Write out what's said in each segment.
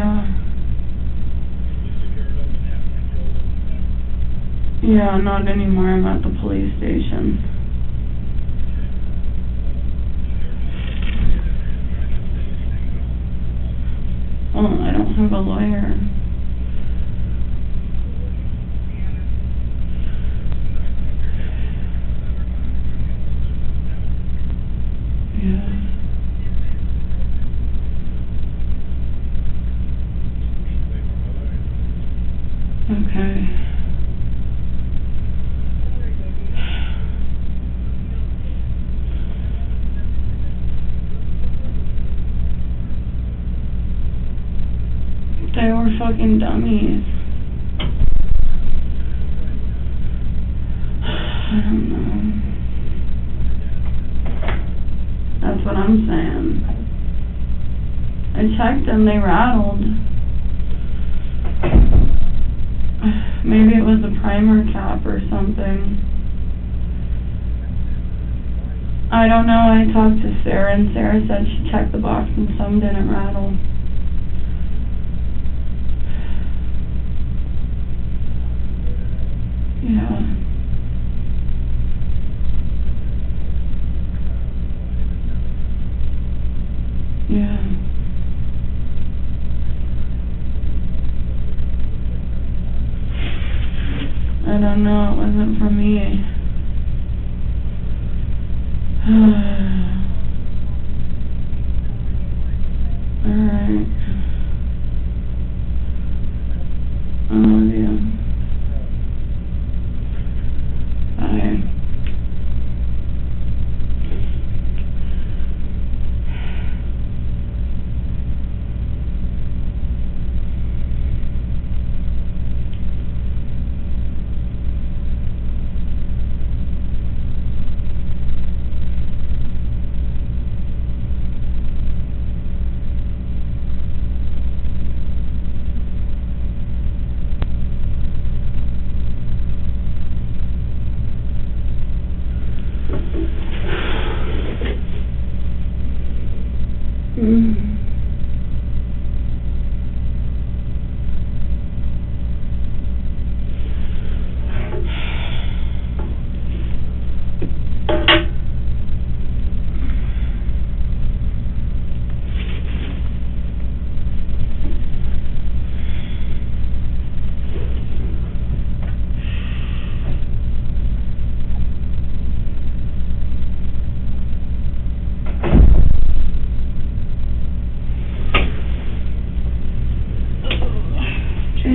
Yeah. Yeah, not anymore. I'm at the police station. Oh, I don't have a lawyer. Yeah. Okay. They were fucking dummies. I don't know. That's what I'm saying. I checked them, they rattled. Maybe it was a primer cap or something. I don't know. I talked to Sarah, and Sarah said she checked the box and some didn't rattle. Yeah. Yeah. I don't know. It wasn't for me. Alright. I love you. Bye.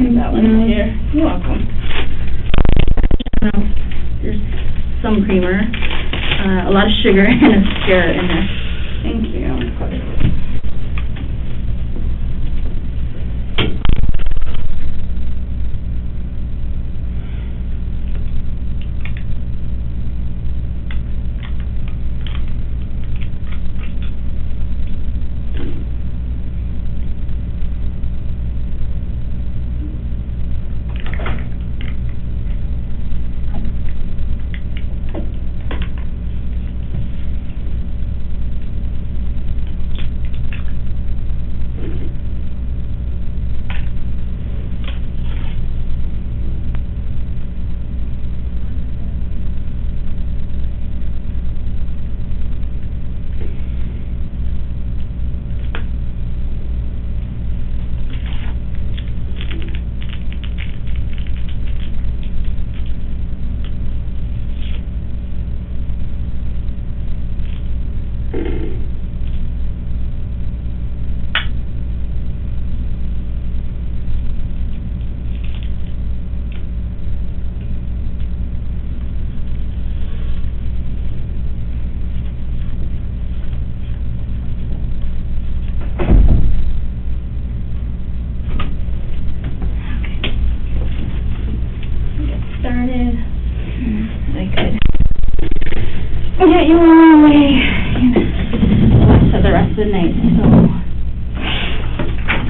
That one here. You're welcome. There's some creamer, a lot of sugar, and a stir in there. Thank you.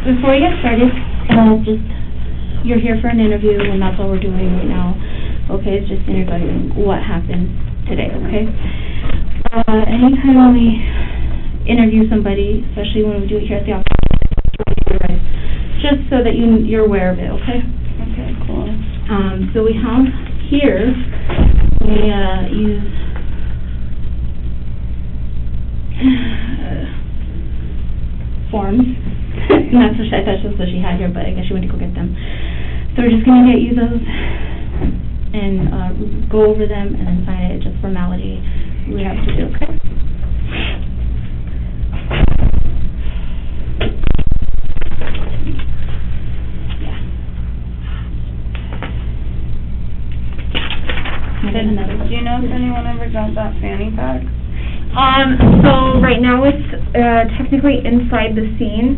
Before we get started, you're here for an interview, and that's all we're doing right now. Okay, it's just interviewing what happened today, okay? Anytime we interview somebody, especially when we do it here at the office, just so that you're aware of it, okay? Okay, cool. So we have here, we use forms. And that's what that's just what she had here, but I guess she went to go get them. So we're just going to get you those and go over them and then sign it, just formality we have to do, okay? Do you know if anyone ever got that fanny pack? So right now it's technically inside the scene,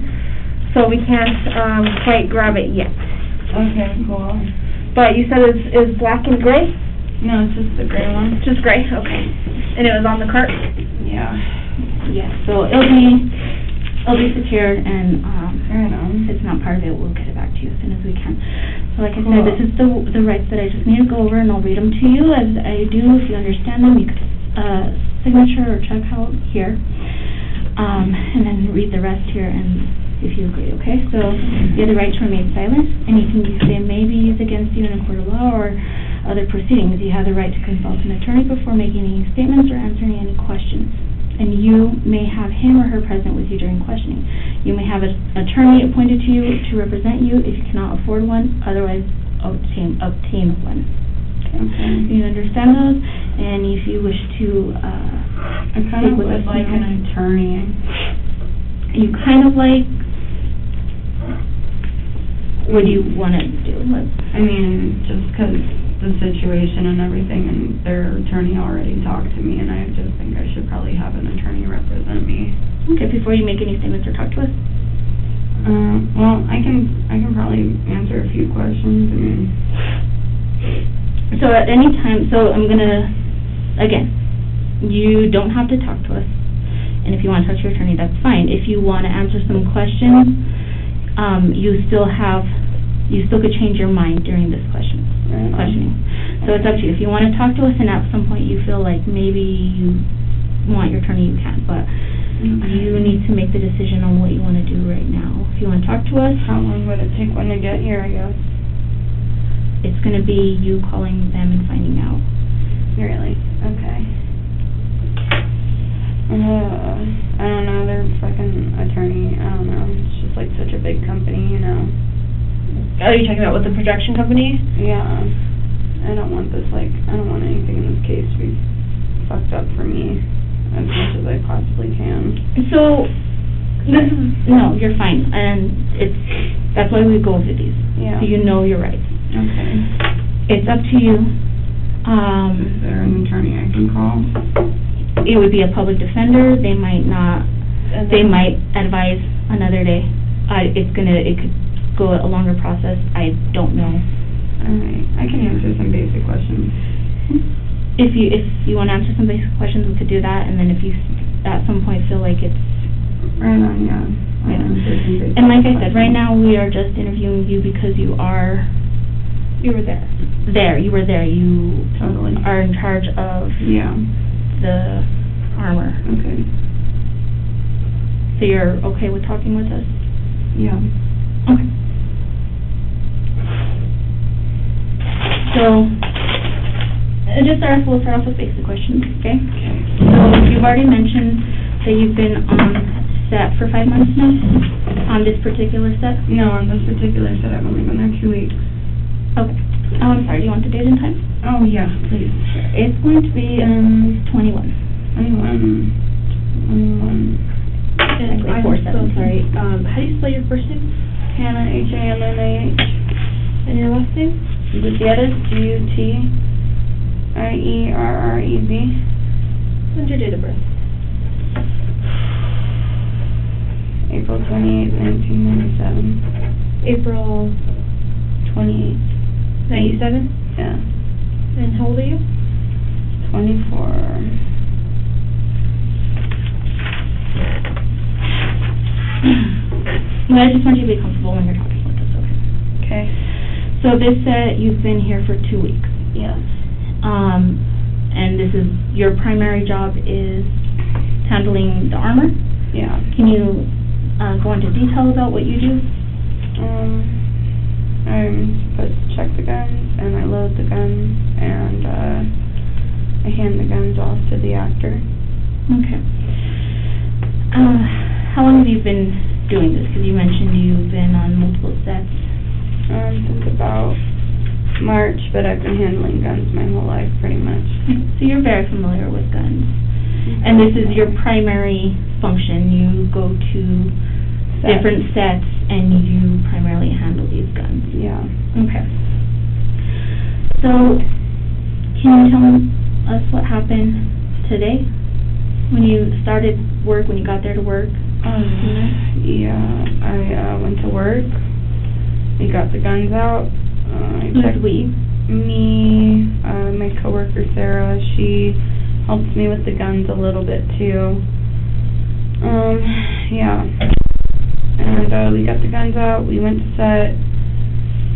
so we can't quite grab it yet. Okay, cool. But you said it's black and gray? No, it's just the gray one. Just gray, okay. And it was on the cart? Yeah. Yeah, so it'll be secured, and Right on. if it's not part of it, we'll get it back to you as soon as we can. So like I said, this is the rights that I just need to go over, and I'll read them to you as I do. If you understand them, you could signature or check out here, and then read the rest here, and if you agree, okay? So you have the right to remain silent. Anything you say may be used against you in a court of law or other proceedings. You have the right to consult an attorney before making any statements or answering any questions. And you may have him or her present with you during questioning. You may have an attorney appointed to you to represent you if you cannot afford one, otherwise obtain one. Okay. You understand those? And if you wish to I kind of would like an attorney. You kind of like, what do you want to do? I mean, just because the situation and everything, and their attorney already talked to me, and I just think I should probably have an attorney represent me. Okay, before you make any statements or talk to us? Well, I can probably answer a few questions. I mean, so at any time, so I'm gonna, again, you don't have to talk to us, and if you want to talk to your attorney, that's fine. If you want to answer some questions, you still could change your mind during this questioning. So it's up to you. If you want to talk to us and at some point you feel like maybe you want your attorney, you can, but you need to make the decision on what you want to do right now. If you want to talk to us, how long would it take when to get here, I guess? It's going to be you calling them and finding out. Really? Okay. I don't know, their fucking attorney, I don't know, it's just like such a big company, you know. Are you talking about with the projection company? Yeah, I don't want anything in this case to be fucked up for me as much as I possibly can. So, no, you're fine, and that's why we go over these. Yeah. So you know your rights. Okay. It's up to you. Is there an attorney I can call? It would be a public defender. They might not, they might advise another day. It could go a longer process. I don't know. Alright, I can answer some basic questions. If you want to answer some basic questions, we could do that, and then if you at some point feel like it's... Right on, yeah. I'll answer some basic And like I said, questions. right now we are just interviewing you because you are... You were there. You were there. You Totally. are in charge of Yeah. the armor. Okay. So you're okay with talking with us? Yeah. Okay. So, we'll start off with basic questions, okay? So, you've already mentioned that you've been on set for 5 months now, on this particular set? No, on this particular set, I've only been there 2 weeks. Okay. Oh, I'm sorry, do you want the date and time? Oh, yeah, please. It's going to be 21. 21. And I'm so sorry. How do you spell your first name? Hannah, H-A-N-N-A-H. And your last name? Gutierrez, G-U-T-I-E-R-R-E-Z. When's your date of birth? April 28th, 1997. April 28th. 97? Yeah. And how old are you? 24. Well, I just want you to be comfortable when you're talking with us, okay? Okay. So this set, you've been here for 2 weeks. Yes. And this is, your primary job is handling the armor? Yeah. Can you go into detail about what you do? I'm supposed to check the guns, and I load the guns, and, I hand the guns off to the actor. Okay. How long have you been doing this? Because you mentioned you've been on multiple sets. Since about March, but I've been handling guns my whole life, pretty much. So you're very familiar with guns. And this is your primary function. You go to different sets and you primarily handle these guns. Yeah. Okay. So, can you tell us what happened today? When you started work, when you got there to work? Yeah, I went to work. We got the guns out. Who's we? Me, my coworker Sarah, she helps me with the guns a little bit too. Yeah. And we got the guns out, we went to set,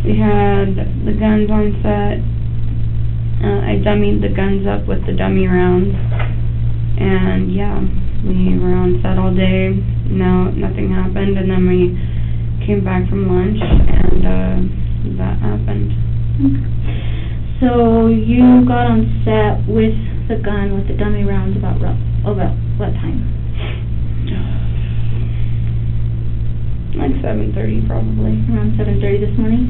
we had the guns on set, I dummied the guns up with the dummy rounds, and yeah, we were on set all day, nothing happened, and then we came back from lunch, and that happened. Okay. So you got on set with the gun, with the dummy rounds about what time? Like 7:30 probably. Around 7:30 this morning?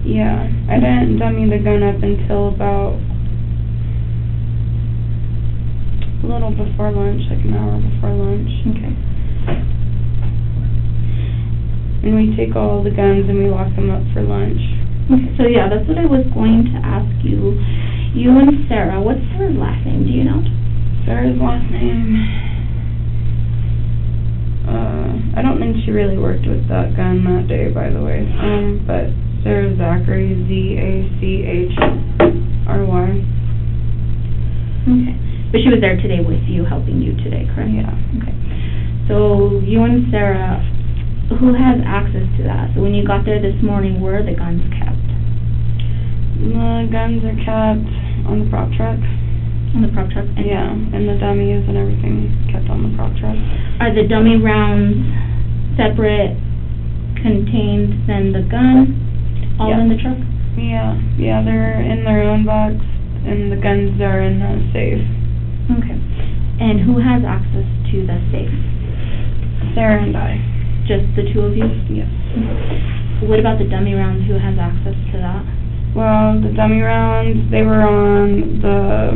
Yeah, I didn't dummy the gun up until about a little before lunch, like an hour before lunch. Okay. And we take all the guns and we lock them up for lunch. Okay, so yeah, that's what I was going to ask you. You and Sarah, what's Sarah's last name, do you know? Sarah's last name, I don't think she really worked with that gun that day, by the way, but Sarah Zachary, Zachry. Okay, but she was there today with you, helping you today, correct? Yeah. Okay, so you and Sarah, who has access to that? So when you got there this morning, where are the guns kept? The guns are kept on the prop truck. On the prop truck? And yeah, and the dummies and everything kept on the prop truck. Are the dummy rounds separate, contained than the gun, all in the truck? Yeah, they're in their own box, and the guns are in the safe. Okay. And who has access to the safe? Sarah and I. Just the two of you? Yes. What about the dummy rounds? Who has access to that? Well, the dummy rounds, they were on the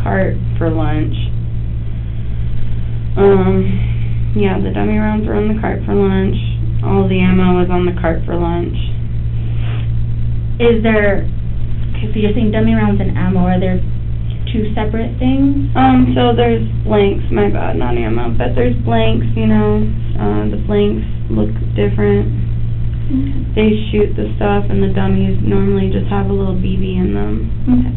cart for lunch. Yeah, the dummy rounds were on the cart for lunch. All the ammo was on the cart for lunch. Is there, okay, so you're saying dummy rounds and ammo, are there two separate things? So there's blanks, my bad, not ammo, but there's blanks, you know, the blanks look different. Okay. They shoot the stuff, and the dummies normally just have a little BB in them. Okay.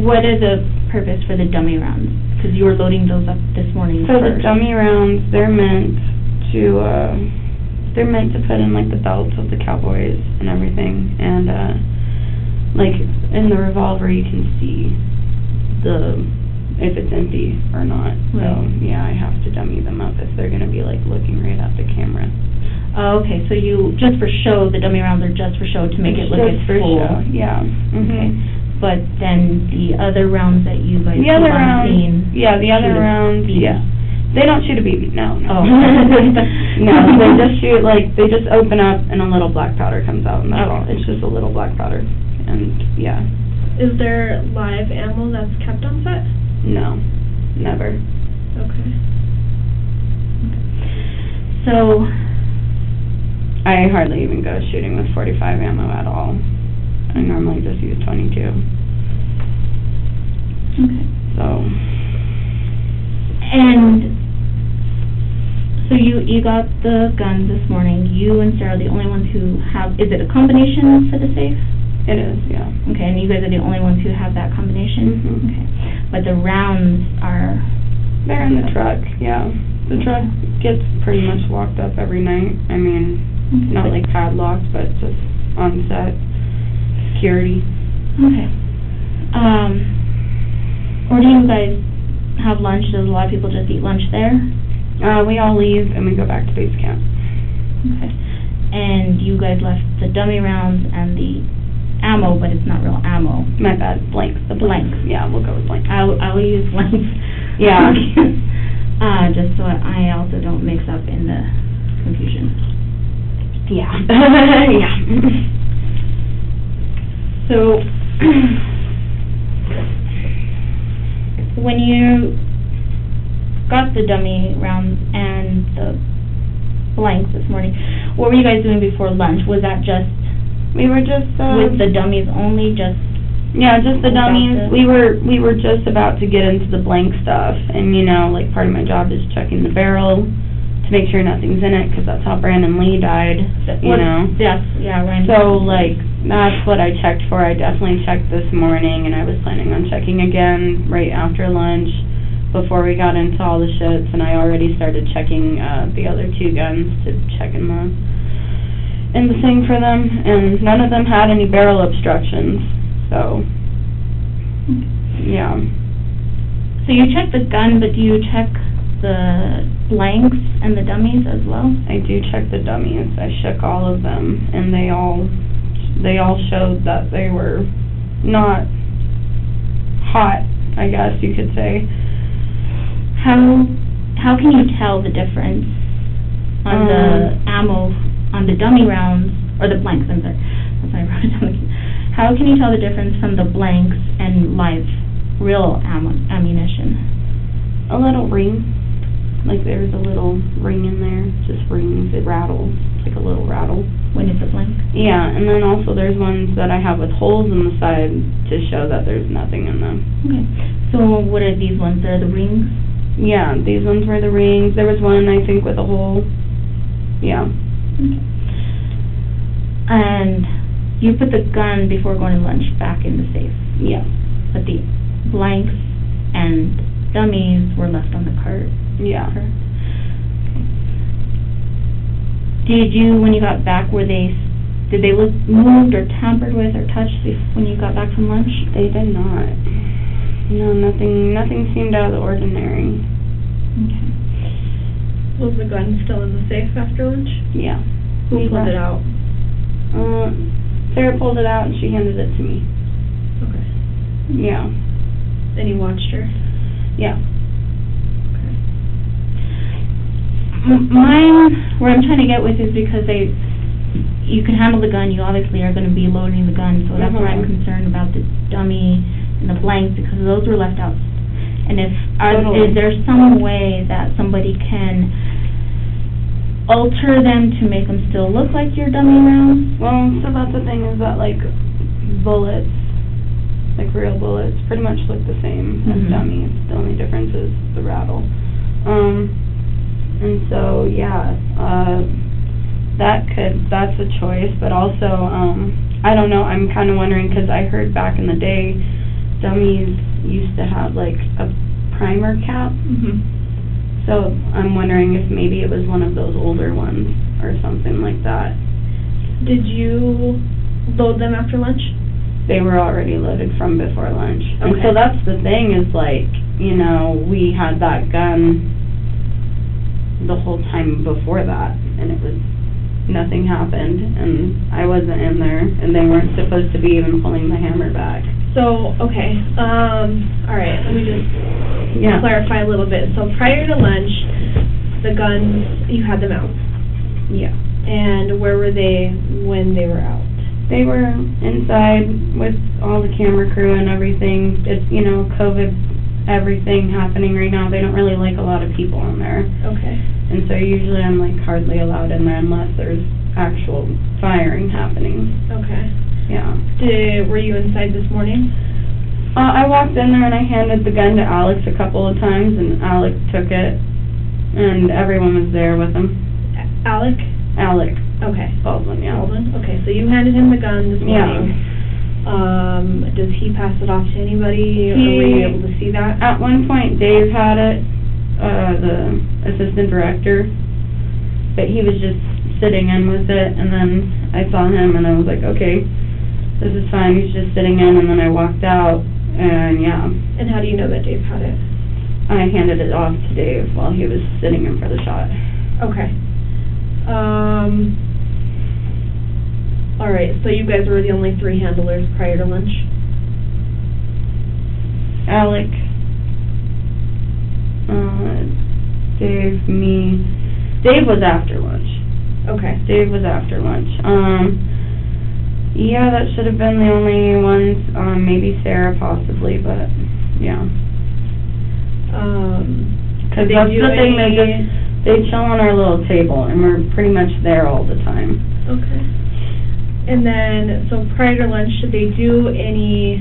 What is the purpose for the dummy rounds? Because you were loading those up this morning So first. the dummy rounds, they're meant to put in like the belts of the cowboys and everything, and like in the revolver you can see if it's empty or not. Right. So yeah, I have to dummy them up if they're gonna be like looking right at the camera. Oh, okay, so you, just for show, the dummy rounds are just for show to make it look just it's for full. show, yeah. Okay, but then the other rounds that you guys The other keep on rounds, seeing yeah, the other shoot a rounds, BB. yeah. They don't shoot a BB, no. Oh. No, they just shoot, like, they just open up and a little black powder comes out, and that's all. Okay. It's just a little black powder, and, yeah. Is there live ammo that's kept on set? No, never. Okay. So, I hardly even go shooting with .45 ammo at all. I normally just use .22. okay. So, And so you got the guns this morning. You and Sarah are the only ones who have, is it a combination for the safe? it is, yeah. Okay, and you guys are the only ones who have that combination? Mhm. Okay. But the rounds are... They're in the truck, yeah. The truck gets pretty much locked up every night. I mean, Okay. not like padlocked, but just on set security. Okay. Where do you guys have lunch? Does a lot of people just eat lunch there? We all leave and we go back to base camp. Okay. And you guys left the dummy rounds and the ammo, but it's not real ammo. My bad, blanks. The blanks. Yeah, we'll go with blanks. I will use blanks. Yeah. Just so I also don't mix up in the confusion. Yeah. Yeah. So, when you got the dummy rounds and the blanks this morning, what were you guys doing before lunch? Was that just We were just, with the dummies only, just... Yeah, just the dummies. We were just about to get into the blank stuff, and you know, like, part of my job is checking the barrel to make sure nothing's in it, because that's how Brandon Lee died, you know? Yes, yeah, Ryan. So, like, that's what I checked for. I definitely checked this morning, and I was planning on checking again right after lunch before we got into all the shits, and I already started checking the other two guns to check in the thing for them, and none of them had any barrel obstructions, so, yeah. So you check the gun, but do you check the blanks and the dummies as well? I do check the dummies. I shook all of them, and they all showed that they were not hot, I guess you could say. How can you tell the difference on the ammo, on the dummy rounds, or the blanks, I'm sorry. That's why I wrote it down. How can you tell the difference from the blanks and live, real ammunition? A little ring. Like there's a little ring in there, just rings, it rattles, it's like a little rattle. When it's a blank? Yeah, and then also there's ones that I have with holes in the side to show that there's nothing in them. Okay. So what are these ones? They're the rings? Yeah, these ones were the rings. There was one, I think, with a hole. Yeah. Okay. And you put the gun before going to lunch back in the safe? Yeah. But the blanks and dummies were left on the cart? Yeah. Okay. Did you, when you got back, did they look moved or tampered with or touched when you got back from lunch? They did not. No, nothing seemed out of the ordinary. Okay. Was the gun still in the safe after lunch? Yeah. Who pulled it out? Sarah pulled it out and she handed it to me. Okay. Yeah. And you watched her? Yeah. Mine, where I'm trying to get with is because you can handle the gun, you obviously are going to be loading the gun, so that's where I'm concerned about the dummy and the blanks, because those were left out. And is there some way that somebody can alter them to make them still look like your dummy rounds? Well, so that's the thing, is that, like, bullets, like real bullets, pretty much look the same as dummies. The only difference is the rattle. And so, yeah, that's a choice, but also, I don't know, I'm kind of wondering, because I heard back in the day, dummies used to have, like, a primer cap. So I'm wondering if maybe it was one of those older ones, or something like that. Did you load them after lunch? They were already loaded from before lunch. Okay. And so that's the thing, is like, you know, we had that gun the whole time before that, and it was, nothing happened, and I wasn't in there, and they weren't supposed to be even pulling the hammer back. So, okay, all right, let me just clarify a little bit. So prior to lunch, the guns, you had them out? Yeah. And where were they when they were out? They were inside with all the camera crew and everything. It's, you know, COVID, everything happening right now. They don't really like a lot of people in there. Okay. And so usually I'm, like, hardly allowed in there unless there's actual firing happening. Okay. Yeah. Were you inside this morning? I walked in there and I handed the gun to Alex a couple of times, and Alex took it, and everyone was there with him. Alec? Alex. Okay. Baldwin, yeah. Baldwin? Okay, so you handed him the gun this morning. Yeah. Does he pass it off to anybody, or were you able to see that? At one point, Dave had it, the assistant director, but he was just sitting in with it, and then I saw him, and I was like, okay, this is fine, he's just sitting in, and then I walked out, and yeah. And how do you know that Dave had it? I handed it off to Dave while he was sitting in for the shot. Okay. All right, so you guys were the only 3 handlers prior to lunch? Alec, Dave, me. Dave was after lunch. Okay. Dave was after lunch. Yeah, that should have been the only ones, maybe Sarah possibly, but, yeah. 'Cause that's the thing, they chill on our little table, and we're pretty much there all the time. Okay. And then, so prior to lunch, did they do any,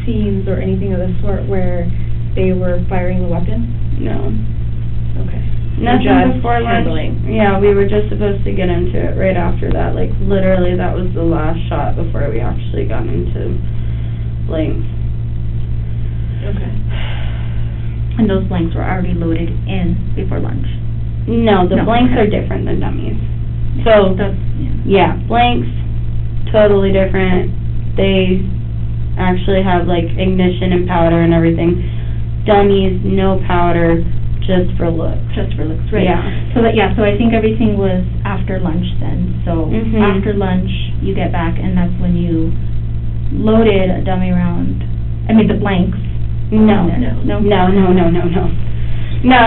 scenes or anything of the sort where they were firing the weapon? No. Okay. Nothing Just before lunch. handling. Yeah, we were just supposed to get into it right after that, like, literally, that was the last shot before we actually got into blanks. Okay. And those blanks were already loaded in before lunch? No, the No, blanks okay. are different than dummies. So, That's, yeah, blanks, totally different. They actually have, like, ignition and powder and everything. Dummies, no powder, just for looks. Just for looks, right. Yeah. So that, yeah, so I think everything was after lunch then. So Mhm. after lunch, you get back, and that's when you loaded a dummy round, I mean, the blanks. No. No. No,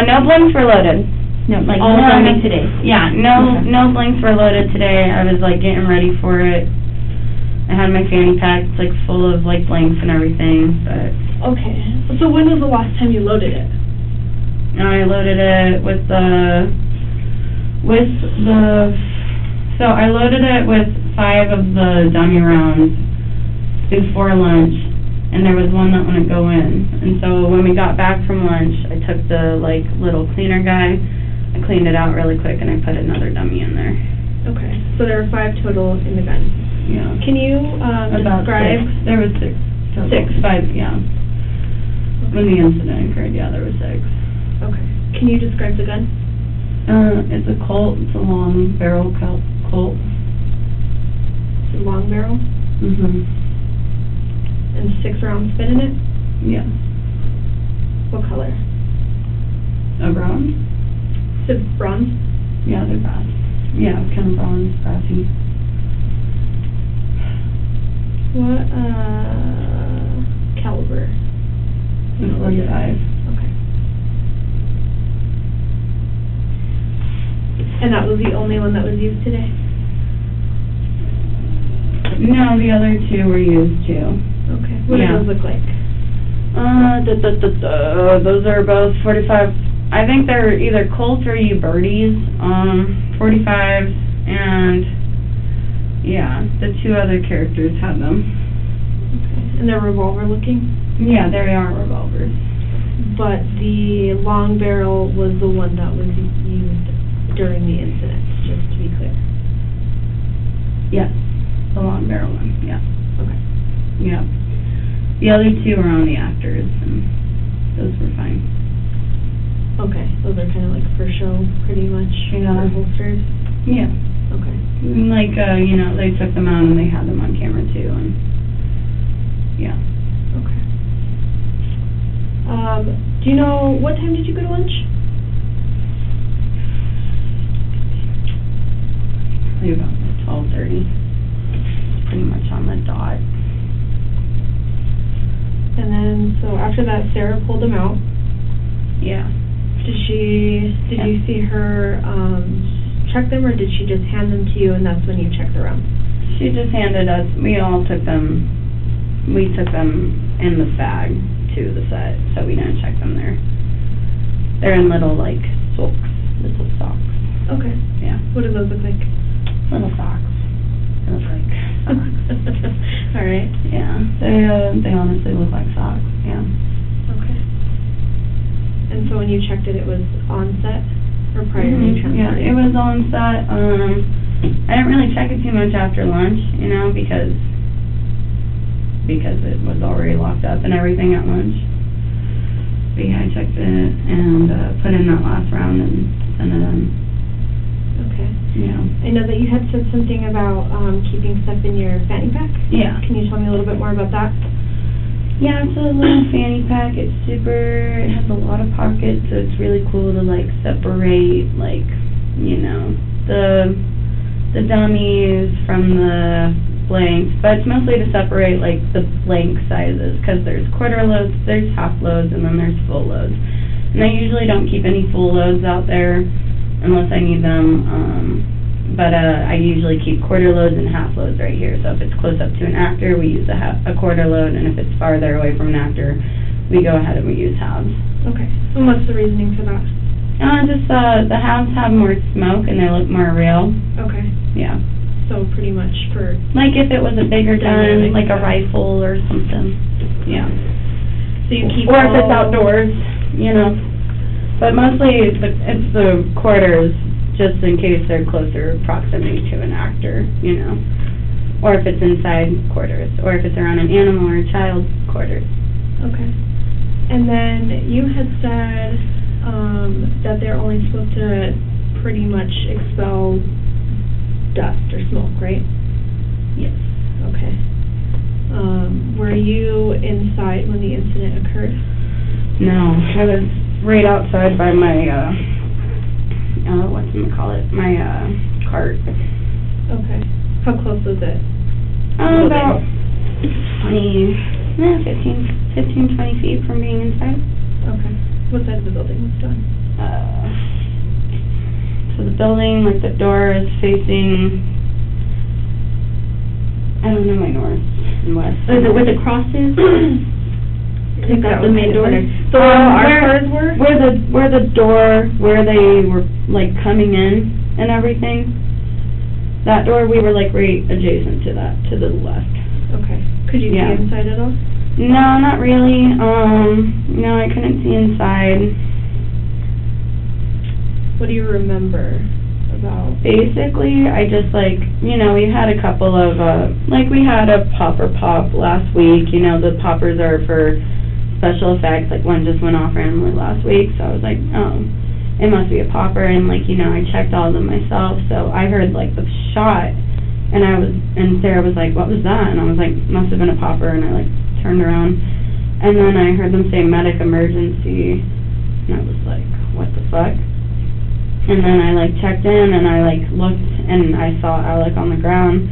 no blanks were loaded. No, like, All no done. dummy today. Yeah, no, Okay. no blanks were loaded today. I was, like, getting ready for it. I had my fanny pack, like, full of, like, blanks and everything, but Okay. So when was the last time you loaded it? I loaded it with the, so I loaded it with 5 of the dummy rounds before lunch, and there was one that wouldn't go in. And so when we got back from lunch, I took the, like, little cleaner guy, I cleaned it out really quick, and I put another dummy in there. Okay. So there were 5 total in the gun. Yeah. Can you, About describe? 6. There was 6. total. 6. 5, yeah. When the incident occurred, yeah, there was 6. Okay. Can you describe the gun? It's a Colt. It's a long barrel Colt. It's a long barrel Mhm. and 6 rounds fit in it? Yeah. What color? A bronze? Is it bronze? Yeah, they're brass. Yeah, kind of bronze, brassy. What, caliber? It's 45. Okay. And that was the only one that was used today? No, the other 2 were used too. Okay. What do Yeah. those look like? Those are both 45. I think they're either Colts or Ubertis, 45s, and yeah, the 2 other characters had them. Okay. And they're revolver looking? Yeah, they are revolvers. But the long barrel was the one that was used during the incident, just to be clear. Yes, the long barrel one, yeah. Okay. Yeah. The other 2 were on the actors, and those were fine. Okay, those are kind of like for show, pretty much, Yeah. for holsters? Yeah. Okay. Like, you know, they took them out and they had them on camera too, and, yeah. Okay. Do you know, what time did you go to lunch? Probably about 12:30. Pretty much on the dot. And then, so after that, Sarah pulled them out. Yeah. Did you see her, check them, or did she just hand them to you and that's when you checked the rounds? She just handed us, we took them in the bag to the set, so we didn't check them there. They're in little, like, little socks. Okay. Yeah. What do those look like? Little socks. They look like socks. All right. Yeah, they honestly look like socks, yeah. Okay. And so when you checked it, it was on set or prior to you transferring? Yeah, it was on set. I didn't really check it too much after lunch, you know, because it was already locked up and everything at lunch. But yeah, I checked it and put in that last round and sent it in. Okay. Yeah. I know that you had said something about keeping stuff in your fanny pack. Yeah. Can you tell me a little bit more about that? Yeah, it's a little fanny pack. It has a lot of pockets, so it's really cool to, like, separate, like, you know, the dummies from the blanks, but it's mostly to separate, like, the blank sizes, because there's quarter loads, there's half loads, and then there's full loads. And I usually don't keep any full loads out there unless I need them, but I usually keep quarter loads and half loads right here. So if it's close up to an actor, we use a quarter load, and if it's farther away from an actor, we go ahead and we use halves. Okay. And what's the reasoning for that? Just the halves have more smoke and they look more real. Okay. Yeah. So pretty much for... Like if it was a bigger gun, like a yeah. rifle or something. Yeah. So you keep Or if it's outdoors, you know. But mostly it's the quarters, just in case they're closer proximity to an actor, you know. Or if it's inside quarters, or if it's around an animal or a child, quarters. Okay. And then you had said that they're only supposed to pretty much expel dust or smoke, right? Yes. Okay. Were you inside when the incident occurred? No, I was right outside by my, my cart. Okay. How close was it? About 15, 20 feet from being inside. Okay. What side of the building was done? So the building, like the door is facing, I don't know my north and west. Is it where the cross is? Is that the main door? So our cars were? Where the door, where they were like coming in and everything, that door, we were like right adjacent to that, to the left. Okay. Could you see inside at all? No, not really. No, I couldn't see inside. What do you remember about? Basically, I just like, you know, we had a couple of, like we had a popper pop last week. You know, the poppers are for special effects. Like one just went off randomly last week, so I was like, oh, it must be a popper. And like, you know, I checked all of them myself, so I heard like the shot, and Sarah was like, what was that? And I was like, must have been a popper, and I like turned around, and then I heard them say medic emergency, and I was like, what the fuck? And then I like checked in, and I like looked, and I saw Alec on the ground,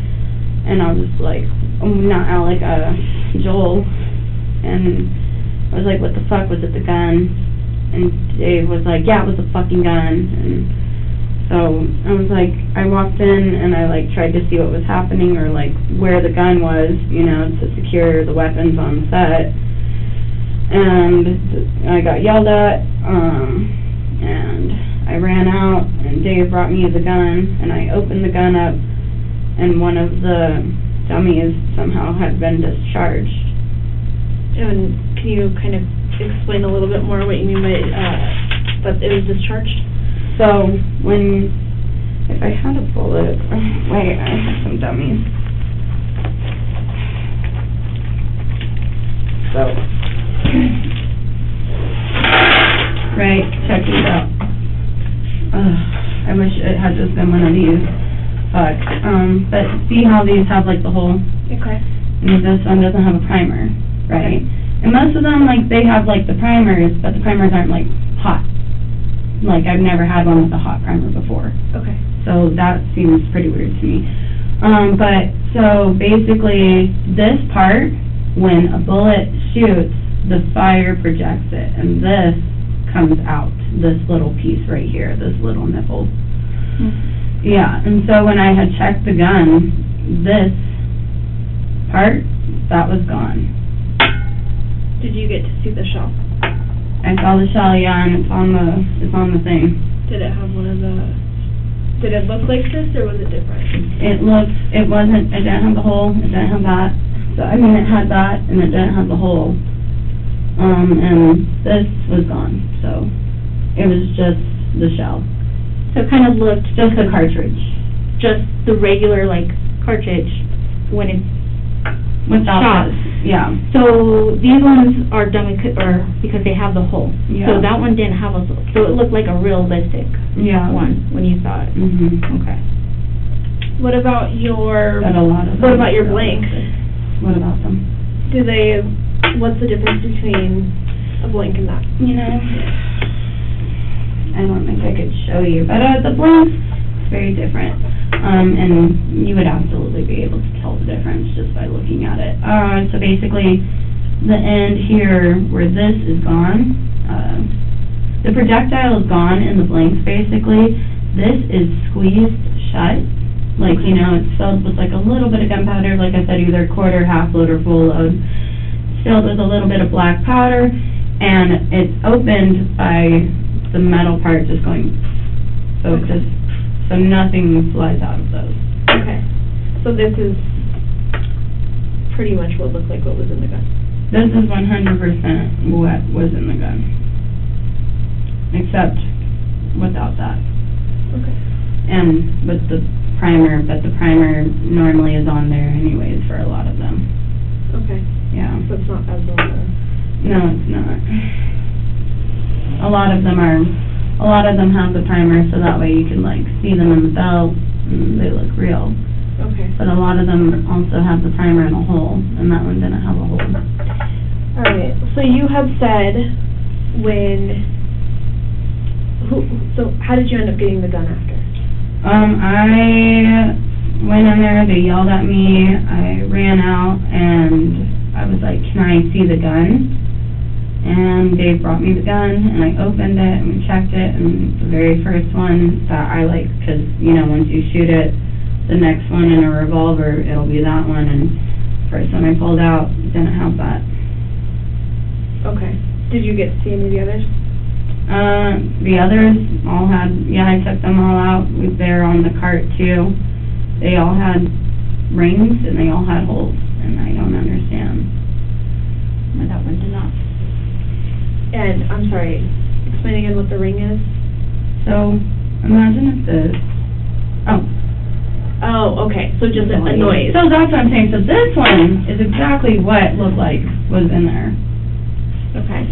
and I was like, not Alec, Joel, and I was like, what the fuck, was it the gun? And Dave was like, yeah, it was a fucking gun. And so I was like, I walked in and I like tried to see what was happening, or like where the gun was, you know, to secure the weapons on the set. And I got yelled at, and I ran out, and Dave brought me the gun, and I opened the gun up, and one of the dummies somehow had been discharged. And can you kind of explain a little bit more what you mean by that it was discharged? So if I had a bullet, wait, I have some dummies. So, right, check these out. I wish it had just been one of these. Fuck. But see how these have like the hole? Okay. And this one doesn't have a primer. Right. And most of them, like, they have, like, the primers, but the primers aren't, like, hot. Like, I've never had one with a hot primer before. Okay. So that seems pretty weird to me. But, so, basically, this part, when a bullet shoots, the fire projects it, and this comes out, this little piece right here, this little nipple. Mm-hmm. Yeah, and so when I had checked the gun, this part, that was gone. Did you get to see the shell? I saw the shell, yeah, and it's on the thing. Did it have one of the? Did it look like this, or was it different? It didn't have the hole. It didn't have that. So I mean, it had that, and it didn't have the hole. And this was gone. So it was just the shell. So it kind of looked just the cartridge, just the regular like cartridge when it's without shot. Yeah. So these ones are dummy or because they have the hole. Yeah. So that one didn't have a, so it looked like a realistic one when you saw it. Mhm. Okay. What about your? But a lot of what about your blanks? What about them? Do they what's the difference between a blank and that? You know, I don't think I could show you, but the blank is very different. And you would absolutely be able to tell the difference just by looking at it. So basically, the end here where this is gone, the projectile is gone in the blanks basically. This is squeezed shut. Like, you know, it's filled with like a little bit of gunpowder, like I said, either quarter, half load, or full load. It's filled with a little bit of black powder, and it's opened by the metal part just going, so it just, so nothing flies out of those. Okay. So this is pretty much what looked like what was in the gun. This is 100% what was in the gun, except without that. Okay. And with the primer, but the primer normally is on there anyways for a lot of them. Okay. Yeah. So it's not as well. No, it's not. A lot of them have the primer, so that way you can like see them in the belt and they look real. Okay. But a lot of them also have the primer in a hole, and that one didn't have a hole. Alright, so you had said so how did you end up getting the gun after? I went in there, they yelled at me, I ran out, and I was like, can I see the gun? And Dave brought me the gun, and I opened it, and we checked it, and the very first one that I like, because, you know, once you shoot it, the next one in a revolver, it'll be that one, and first one I pulled out didn't have that. Okay. Did you get to see any of the others? The others all had, yeah, I took them all out. They're on the cart too. They all had rings and they all had holes, and I don't understand why that one did not. And, I'm sorry, explain again what the ring is? So, imagine if this, Oh, okay, so just a noise. So that's what I'm saying, so this one is exactly what it looked like was in there. Okay.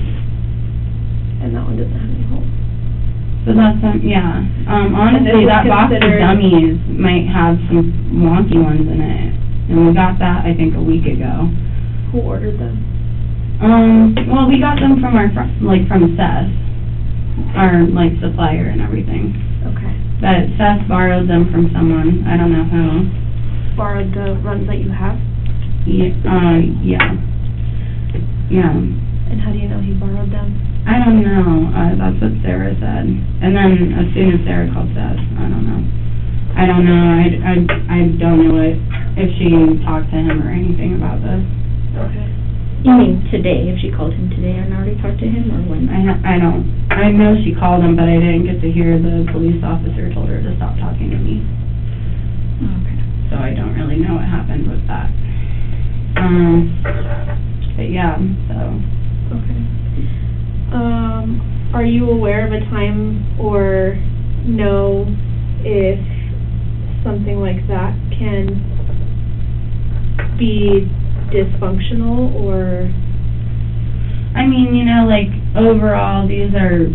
And that one doesn't have any holes. So that's, yeah, honestly, that box of dummies might have some wonky ones in it, and we got that, I think, a week ago. Who ordered them? Well, we got them from from Seth, our, supplier and everything. Okay. But Seth borrowed them from someone, I don't know who. Borrowed the runs that you have? Yeah. Yeah. And how do you know he borrowed them? I don't know, that's what Sarah said. And then, as soon as Sarah called Seth, I don't know, I don't know if she talked to him or anything about this. Okay. You mean today, if she called him today and already talked to him, or when? I know she called him, but I didn't get to hear the police officer told her to stop talking to me. Okay. So I don't really know what happened with that. But yeah, so. Okay. Are you aware of a time or know if something like that can be dysfunctional, or? I mean, you know, overall, these are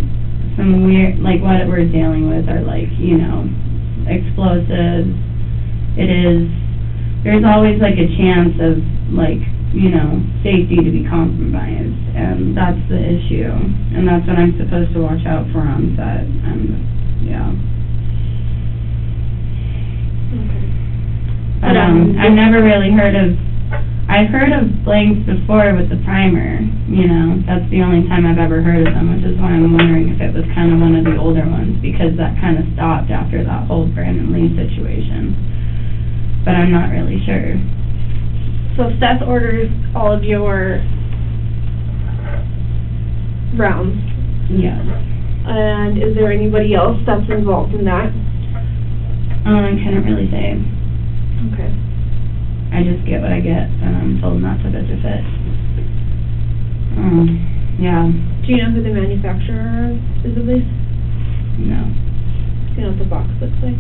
some weird, what we're dealing with are explosives. There's always a chance of safety to be compromised, and that's the issue, and that's what I'm supposed to watch out for on set, and, yeah. Okay. But, I've never really I've heard of blanks before with the primer, that's the only time I've ever heard of them, which is why I'm wondering if it was kind of one of the older ones, because that kind of stopped after that whole Brandon Lee situation, but I'm not really sure. So Seth orders all of your rounds. Yes. And is there anybody else that's involved in that? I couldn't really say. Okay. I just get what I get, and I'm told not to bitch a fit. Yeah. Do you know who the manufacturer is of these? No. Do you know what the box looks like?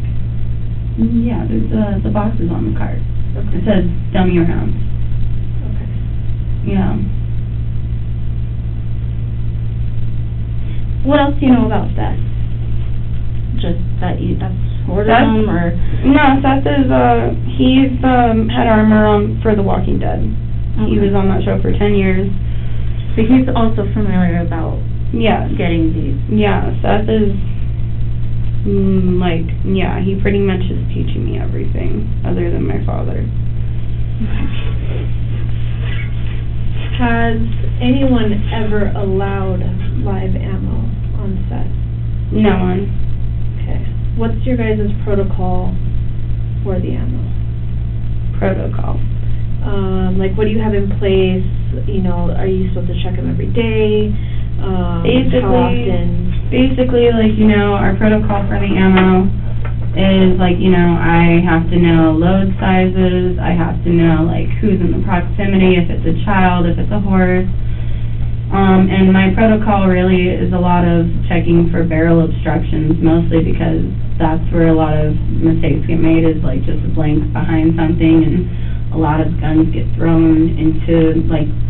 Yeah, there's the box is on the cart. Okay. It says dummy rounds. Okay. Yeah. What else do you know about that? Just that that's ordered them, or? No, Seth is, he's, had armor on for The Walking Dead. Okay. He was on that show for 10 years. But he's also familiar about Yes. getting these. Yeah, Seth is, he pretty much is teaching me everything, other than my father. Has anyone ever allowed live ammo on set? No one. Okay. What's your guys' protocol for the ammo? Protocol. Like, what do you have in place? You know, are you supposed to check them every day? How often? Basically, our protocol for the ammo is, I have to know load sizes, I have to know, who's in the proximity, if it's a child, if it's a horse. And my protocol really is a lot of checking for barrel obstructions, mostly because that's where a lot of mistakes get made, is, just a blank behind something, and a lot of guns get thrown into,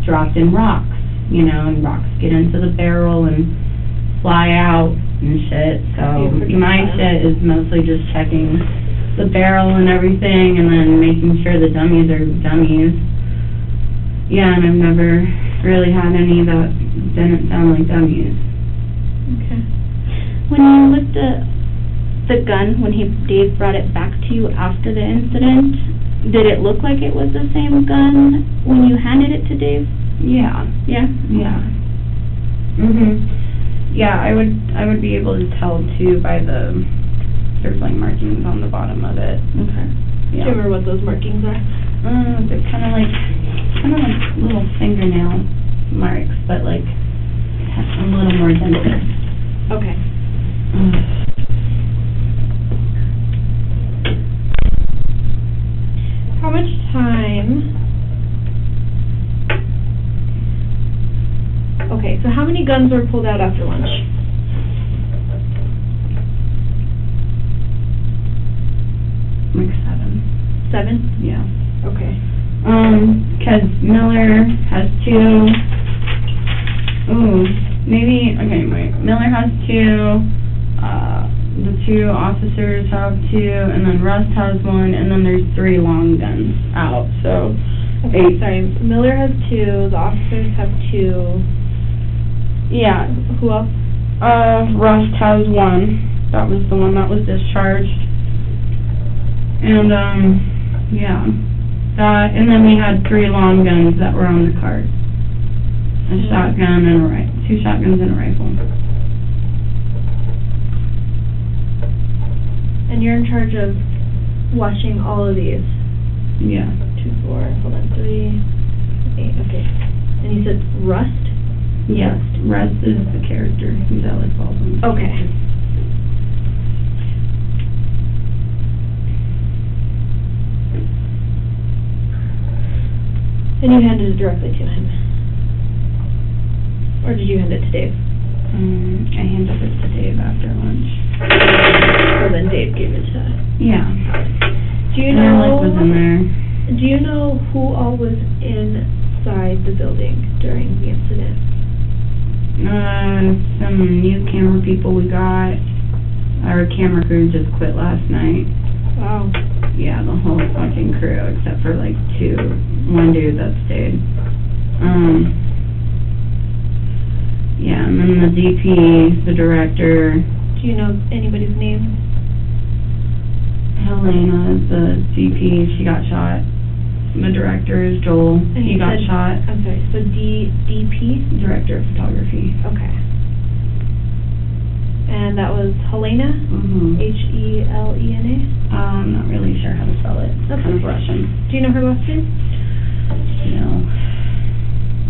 dropped in rocks, and rocks get into the barrel and fly out and shit. So my shit is mostly just checking the barrel and everything, and then making sure the dummies are dummies. Yeah, and I've never really had any that didn't sound like dummies. Okay. When you looked at the gun, when Dave brought it back to you after the incident, did it look like it was the same gun when you handed it to Dave? Yeah. Yeah? Yeah. Yeah, I would be able to tell too by there's markings on the bottom of it. Okay. Yeah. Do you remember what those markings are? They're kind of like little fingernail marks, but a little more dented. Okay. How much time? Okay, so how many guns were pulled out after lunch? Like 7. 7? Yeah. Okay. 'Cause Miller has 2. Miller has 2. The 2 officers have 2, and then Rust has 1, and then there's 3 long guns out. So. Okay, sorry. Miller has 2. The officers have 2. Yeah. Who else? Rust has 1. That was the one that was discharged. And, yeah. And then we had 3 long guns that were on the cart. A shotgun and 2 shotguns and a rifle. And you're in charge of watching all of these? Yeah. 2, 4, hold on, 3, 8, okay. And you said Rust? Yes, Rust is the character. He's Alec Baldwin. Okay. And you handed it directly to him? Or did you hand it to Dave? I handed it to Dave after lunch. So then Dave gave it to... Yeah. Do you and know... Alec was in there. Do you know who all was inside the building during the incident? Some new camera people we got. Our camera crew just quit last night. Wow. Yeah, the whole fucking crew, except for 1 dude that stayed. Yeah, and then the DP, the director. Do you know anybody's name? Helena is the DP, she got shot. The director is Joel, And he got shot. I'm sorry, so DP? Director of photography. Okay. And that was Helena? Helena? I'm not really sure how to spell it. It's kind of Russian. Do you know her last name? No.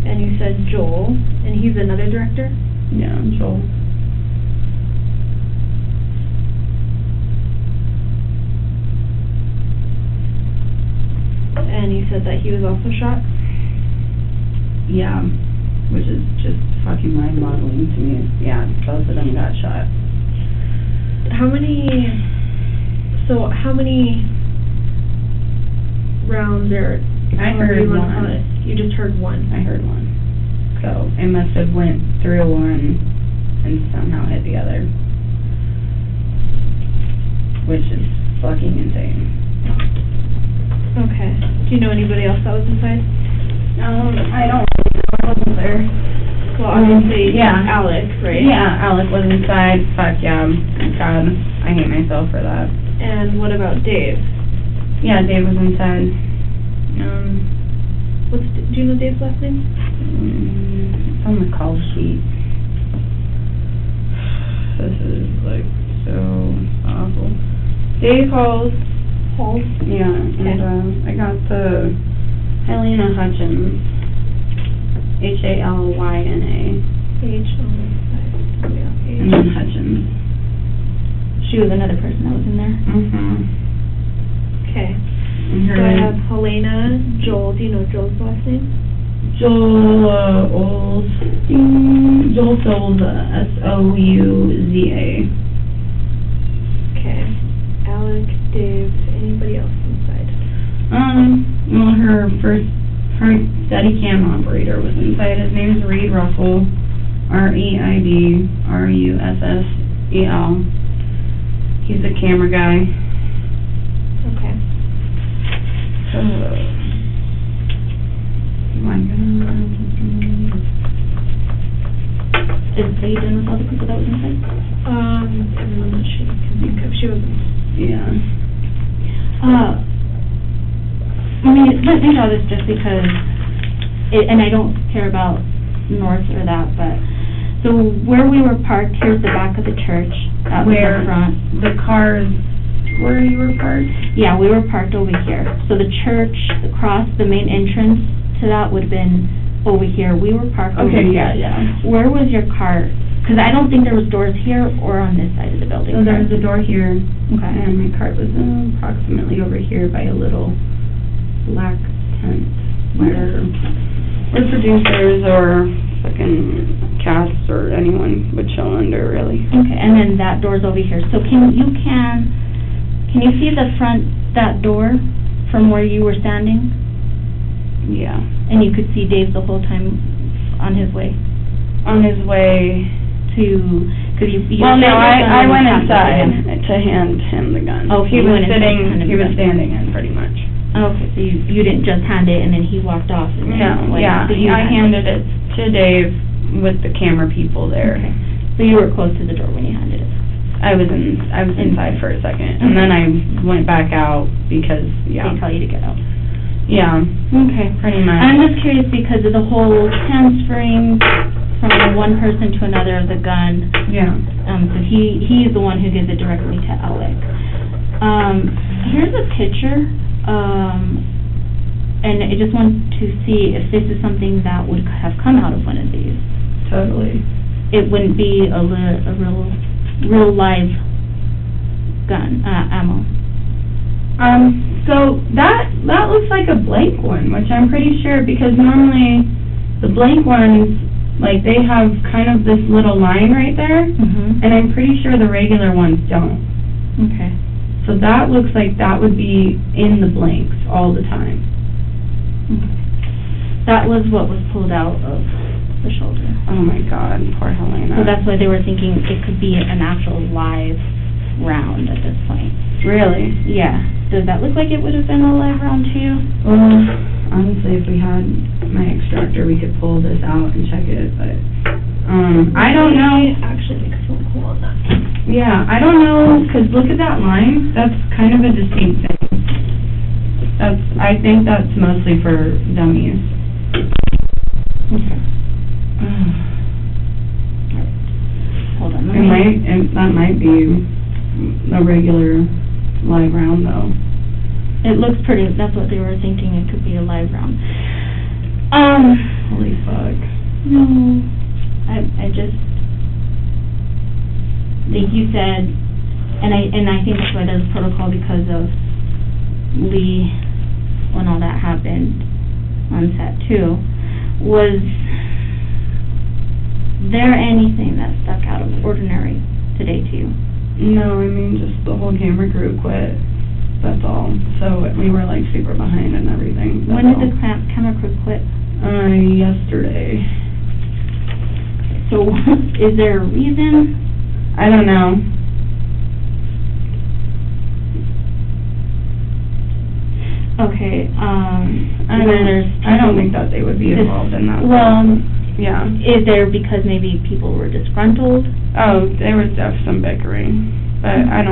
And you said Joel, and he's another director? Yeah, Joel. And you said that he was also shot? Yeah, which is just fucking mind-boggling to me. Yeah, both of them got shot. How many rounds are... I heard one. You just heard one? I heard one. So, it must have went through one and somehow hit the other. Which is fucking insane. Okay. Do you know anybody else that was inside? I don't really know. I wasn't there. Well, obviously, yeah. Alec, right? Yeah, Alec was inside. Fuck yeah. God, I hate myself for that. And what about Dave? Yeah, Dave was inside. Do you know Dave's last name? It's on the call sheet. This is like so awful. Dave Halls. Halls? Yeah, and I got the Helena Hutchins. H-A-L-Y-N-A. And then Hutchins. She was another person that was in there. Okay. And So I have Helena, Joel. Do you know Joel's last name? Joel Souza, S-O-U-Z-A. Okay. Alec, Dave, anybody else inside? Well, her Steadicam operator was inside. His name is Reed Russell, R-E-I-D-R-U-S-S-E-L. He's a camera guy. Okay. Oh my God. Are you done with all the people that was inside? Everyone that she can think of. She wasn't. Yeah. I mean, it's not think all this just because, and I don't care about north or that, but, so where we were parked, here's the back of the church, that was Where the front. the cars, where you were parked? Yeah, we were parked over here. So the church, across the main entrance to that would have been over here. We were parked over here. Okay, yeah. Where was your car? Because I don't think there was doors here or on this side of the building. So there was a door here, Okay. and my cart was approximately over here by a little black tent where producers or fucking cats or anyone would chill under, really. Okay, and then that door's over here. So can you see the front, that door from where you were standing? Yeah. And you could see Dave the whole time on his way On his way to, because you well, no, I went passed inside the gun. to hand him the gun. Oh, he you was went inside to hand sitting, him he the was gun. standing in pretty much. Okay, so you didn't just hand it and then he walked off and then No, went, yeah, so you I handed it to Dave with the camera people there. Okay, so you were close to the door when you handed it. I was inside for a second, and then I went back out because, yeah. They tell you to get out. Yeah, Okay. pretty much. I'm just curious because of the whole transferring from one person to another of the gun. Yeah. So he's the one who gives it directly to Alec. Here's a picture, and I just want to see if this is something that would have come out of one of these. Totally. It wouldn't be a real live gun, ammo. So that looks like a blank one, which I'm pretty sure, because normally the blank ones, like, they have kind of this little line right there, and I'm pretty sure the regular ones don't. Okay. So that looks like that would be in the blanks all the time. Okay. That was what was pulled out of the shoulder. Oh my God, poor Helena. So that's why they were thinking it could be an actual live round at this point. Really? Yeah. Does that look like it would have been a live round to you? Well, honestly, if we had my extractor, we could pull this out and check it, but, I don't know. Actually, make a phone call on that. Yeah, I don't know, 'cause look at that line, that's kind of a distinct thing. I think that's mostly for dummies. Okay. Hold on. That might be a regular live round, though. It looks pretty, that's what they were thinking, it could be a live round. Holy fuck. No, I just think you said, and I think that's why there's protocol because of Lee, when all that happened on set too. Was there anything that stuck out of ordinary today to you? No, I mean, just the whole camera crew quit, that's all. So we were like super behind and everything. When did the camera crew quit? Yesterday. So, is there a reason? I don't know. Okay, I don't think that they would be involved in that. Well, Yeah. Is there because maybe people were disgruntled? Oh, there was some bickering, but I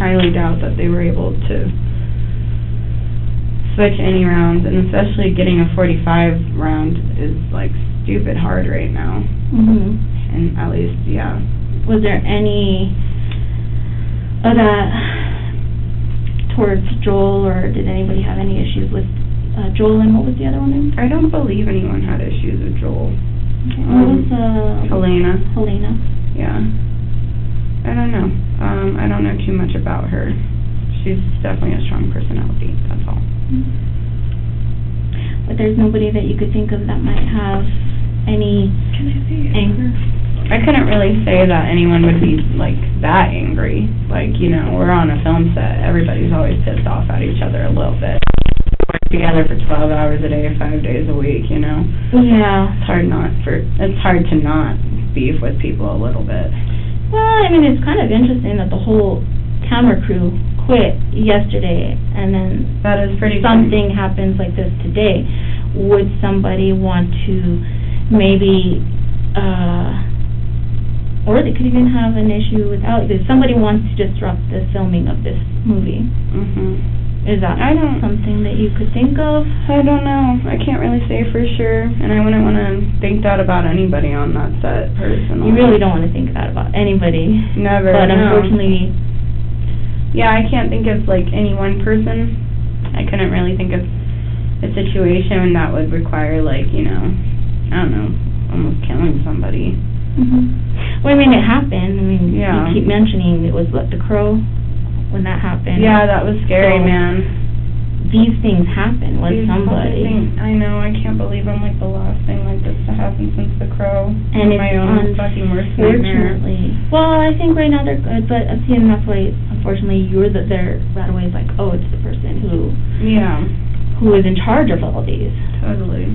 highly doubt that they were able to switch any rounds, and especially getting a .45 round is like stupid hard right now. Mhm. And at least, yeah. Was there any of that towards Joel, or did anybody have any issues with Joel, and what was the other one name? I don't believe anyone had issues with Joel. Okay. What was Helena. Helena. Yeah. I don't know. I don't know too much about her. She's definitely a strong personality, that's all. But there's nobody that you could think of that might have any anger? I couldn't really say that anyone would be, like, that angry. Like, you know, we're on a film set. Everybody's always pissed off at each other a little bit. We're together for 12 hours a day, 5 days a week, you know? Yeah. It's hard to not beef with people a little bit. Well, I mean, it's kind of interesting that the whole camera crew quit yesterday, and then that is pretty something happens like this today. Would somebody want to maybe, or they could even have an issue without, if somebody wants to disrupt the filming of this movie. Is that something that you could think of? I don't know. I can't really say for sure, and I wouldn't want to think that about anybody on that set, personally. You really don't want to think that about anybody. Never, but unfortunately... Yeah, I can't think of, like, any one person. I couldn't really think of a situation that would require, like, you know, I don't know, almost killing somebody. Well, I mean, it happened. I mean, yeah. You keep mentioning it was, what, The Crow? When that happened. Yeah, that was scary, so, man. These things happen with somebody. I know, I can't believe I'm like the last thing like this to happen since The Crow. And my own fucking worst nightmare. Well, I think right now they're good, but see, and that's why, unfortunately, they're right away like, oh, it's the person who is in charge of all these. Totally.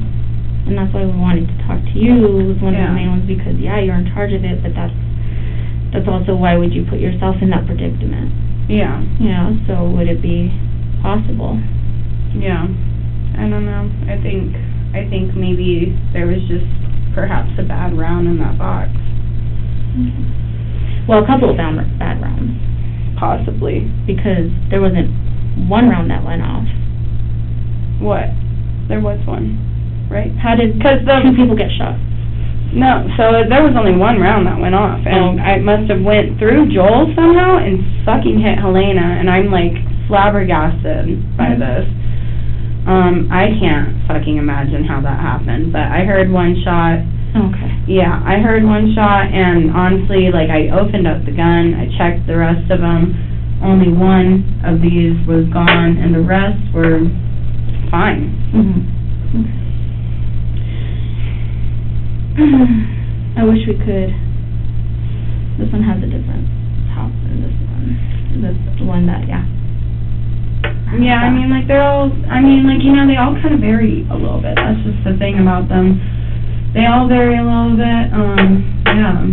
And that's why we wanted to talk to you, was one of the main ones, because you're in charge of it, but that's also why would you put yourself in that predicament? Yeah. Yeah, so would it be possible? Yeah. I don't know. I think maybe there was just perhaps a bad round in that box. Well, a couple of bad rounds. Possibly. Because there wasn't one round that went off. What? There was one, right? How did two people get shot? No, so there was only one round that went off, and I must have went through Joel somehow and fucking hit Helena, and I'm like flabbergasted by this. I can't fucking imagine how that happened, but I heard one shot. Okay. Yeah, I heard one shot, and honestly, like, I opened up the gun, I checked the rest of them, only one of these was gone, and the rest were fine. Okay. I wish we could. This one has a different top than this one. This one that, yeah. Yeah, I mean, like, they're all, I mean, like, you know, they all kind of vary a little bit. That's just the thing about them. They all vary a little bit, yeah.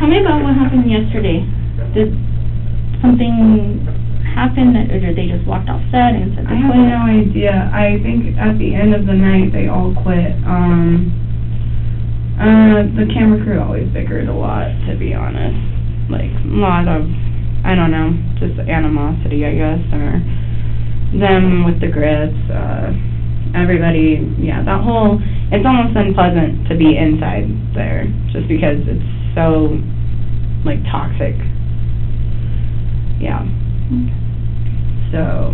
Tell me about what happened yesterday. Did something happen, or did they just walked off set and said they quit? I have no idea. I think at the end of the night they all quit. The camera crew always bickered a lot, to be honest. Like, a lot of, I don't know, just animosity, I guess, or them with the grits, everybody, yeah, that whole, it's almost unpleasant to be inside there, just because it's so, like, toxic. Yeah. So,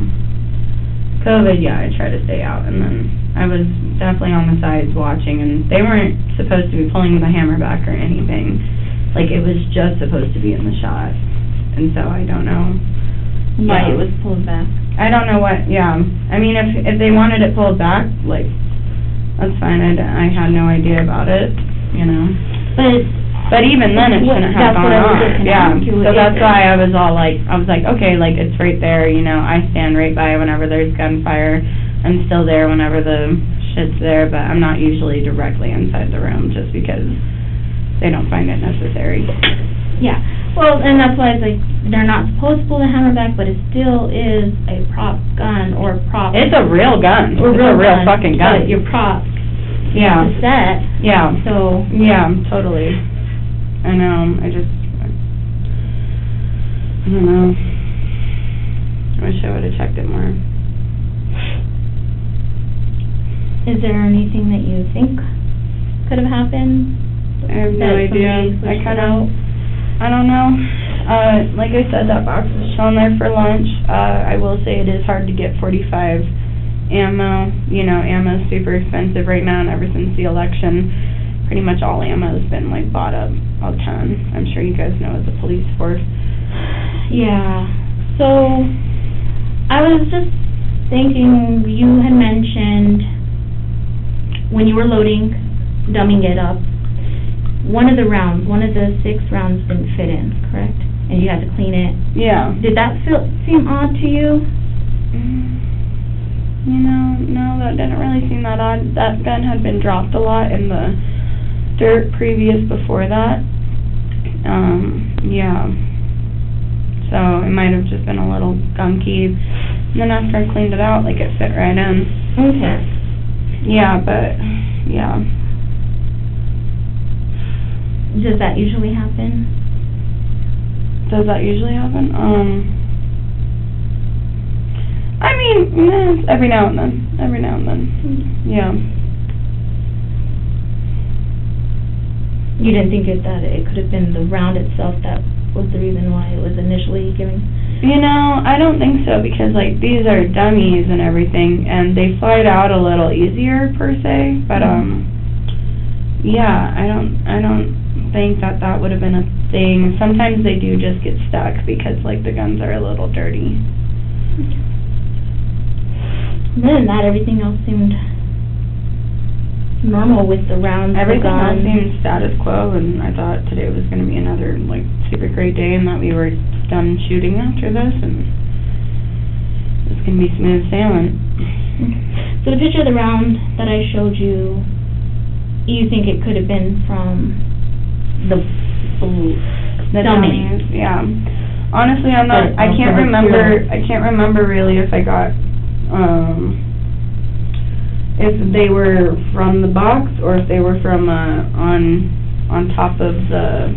COVID, yeah, I try to stay out, and then I was definitely on the sides watching, and they weren't supposed to be pulling the hammer back or anything. Like, it was just supposed to be in the shot, and so I don't know why it was pulled back. I don't know what, I mean, if they wanted it pulled back, like, that's fine, I had no idea about it, you know. But even then, it shouldn't have gone on. Yeah, so that's why I was all like, okay, like, it's right there, you know, I stand right by whenever there's gunfire. I'm still there whenever the shit's there, but I'm not usually directly inside the room just because they don't find it necessary. Yeah. Well, and that's why it's like, they're not supposed to pull the hammer back, but it still is a prop gun or prop. It's a real gun. Or It's a real fucking gun. But your prop Yeah. is set, Yeah. so. Yeah, totally. I know, I don't know. I wish I would've checked it more. Is there anything that you think could have happened? I have no That idea. somebody switched I out? don't know. Like I said, that box was chilling there for lunch. I will say it is hard to get .45 ammo. You know, ammo's super expensive right now, and ever since the election, pretty much all ammo's been, like, bought up a ton. I'm sure you guys know as a police force. Yeah, so, I was just thinking, you had mentioned when you were loading, dumbing it up, one of the 6 rounds didn't fit in, correct? And you had to clean it. Yeah. Did that seem odd to you? You know, no, that didn't really seem that odd. That gun had been dropped a lot in the dirt previous before that. Yeah. So it might have just been a little gunky. And then after I cleaned it out, like, it fit right in. Okay. Yeah, but, yeah. Does that usually happen? Does that usually happen? I mean, every now and then. Every now and then. Yeah. You didn't think that it could have been the round itself that was the reason why it was initially giving? You know, I don't think so, because, like, these are dummies and everything, and they slide out a little easier, per se, but, yeah, I don't think that would have been a thing. Sometimes they do just get stuck, because, like, the guns are a little dirty. Other than that, everything else seemed normal with the rounds, Everything the else gun. seemed status quo, and I thought today was going to be another, like, super great day, and that we were done shooting after this, and it's going to be smooth sailing. So the picture of the round that I showed you, you think it could have been from the dummy? Dummies, yeah. Honestly, I can't remember really if I got, if they were from the box, or if they were from, on top of the,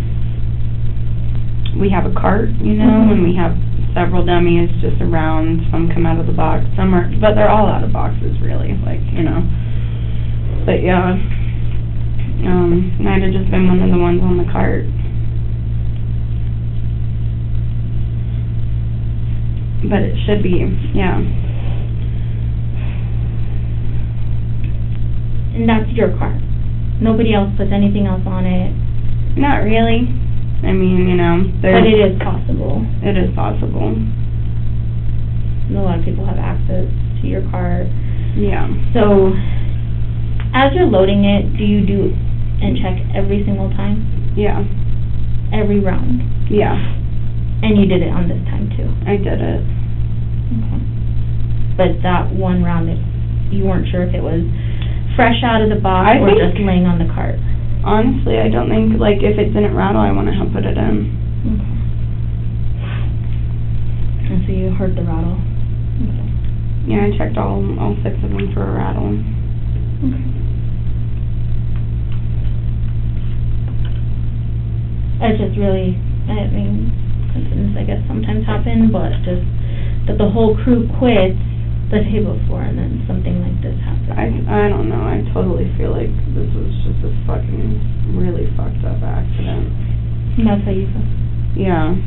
we have a cart, you know, and we have several dummies just around. Some come out of the box, some are, but they're all out of boxes, really, like, you know. But, yeah, might have just been one of the ones on the cart. But it should be, yeah. And that's your car? Nobody else puts anything else on it? Not really. I mean, you know, But it is possible. It is possible. A lot of people have access to your car. Yeah. So, as you're loading it, do you do and check every single time? Yeah. Every round? Yeah. And you did it on this time, too? I did it. Okay. But that one round, you weren't sure if it was fresh out of the box or just laying on the cart? Honestly, I don't think, like, if it didn't rattle, I want to help put it in. Okay. And so you heard the rattle? Okay. Yeah, I checked all 6 of them for a rattle. Okay. It's just really, I mean, incidents, I guess, sometimes happen, but just that the whole crew quits the day before and then something like this happens. I don't know. I totally feel like this was just a fucking really fucked up accident. And that's how you feel? Yeah.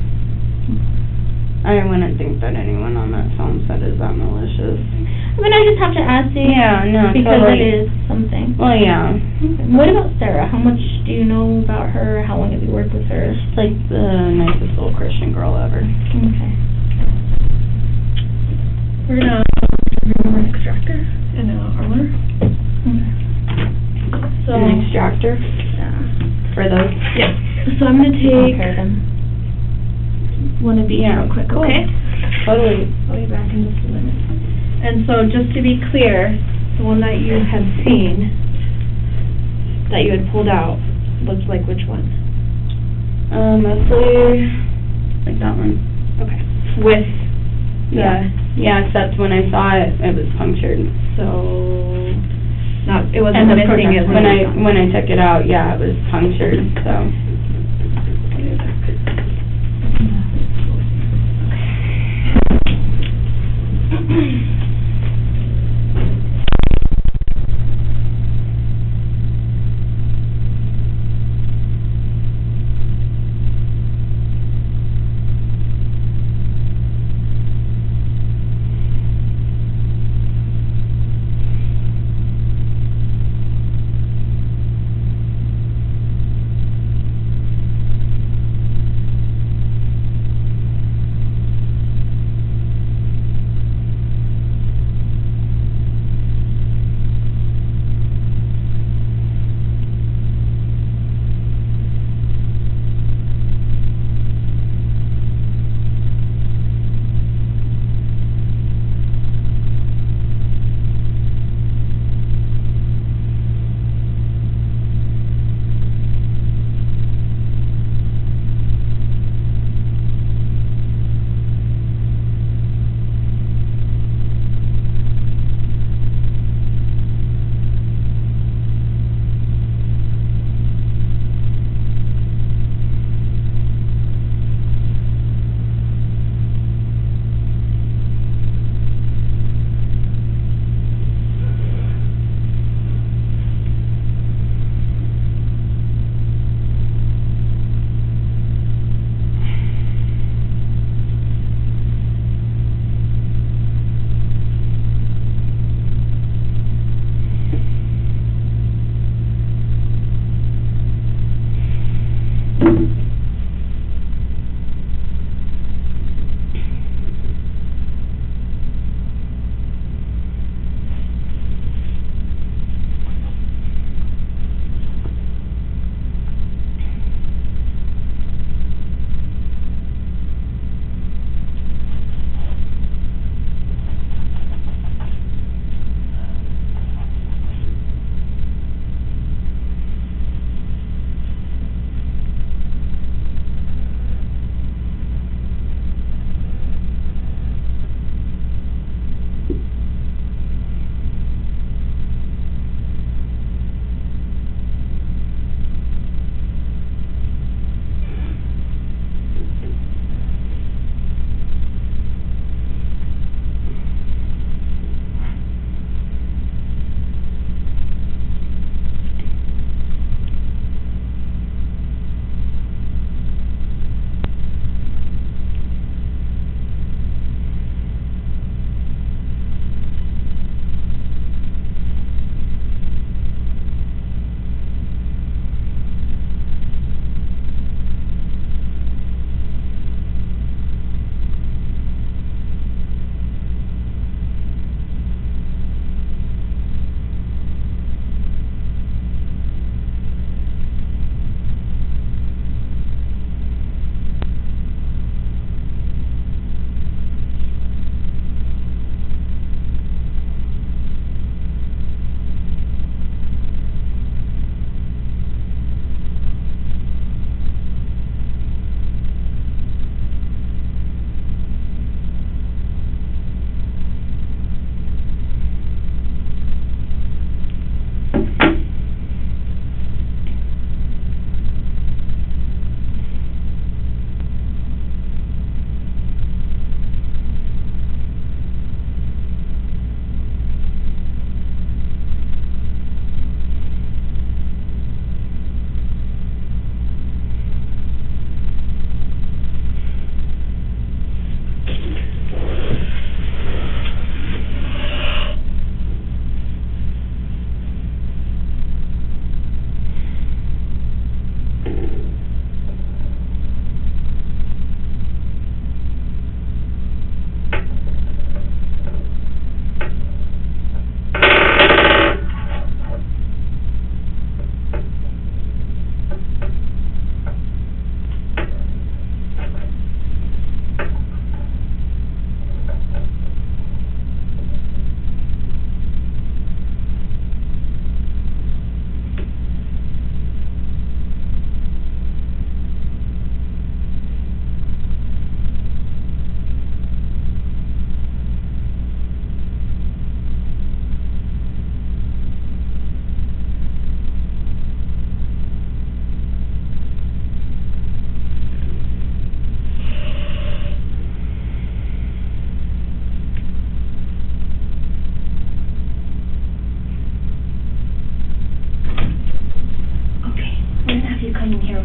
I wouldn't think that anyone on that film set is that malicious. I mean, I just have to ask you. Yeah, no, because totally. it is something. Well, yeah. Okay. What about Sarah? How much do you know about her? How long have you worked with her? She's like the nicest little Christian girl ever. Okay. We're gonna remove an extractor and armor. Okay. So, An extractor yeah. for those. Yeah. So I'm gonna Compare take them. one of each real quick, cool. okay? Totally. I'll be back in just a minute. And so, just to be clear, the one that you had seen, that you had pulled out, looks like which one? Mostly like that one. Okay. With Yeah. Yeah, except when I saw it, it was punctured. So, it wasn't And the missing as production. When I took it out, yeah, it was punctured, so.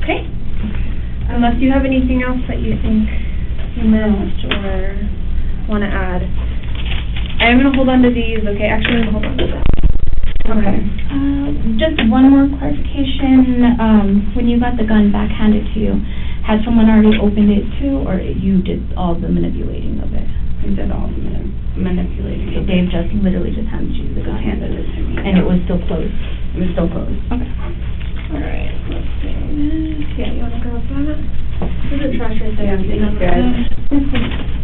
Okay? Unless you have anything else that you think you missed or want to add. I am going to hold on to these, okay? Actually, I'm going to hold on to that. Okay. Just one more clarification, when you got the gun back handed to you, had someone already opened it too, or you did all the manipulating of it? I did all the manipulating. So Dave just literally just handed you the gun? Just handed it to me. And it was still closed? It was still closed. Okay. All right, let's do this. Yeah, you want to grab that? There's a trash right there. Yeah, thank you, guys.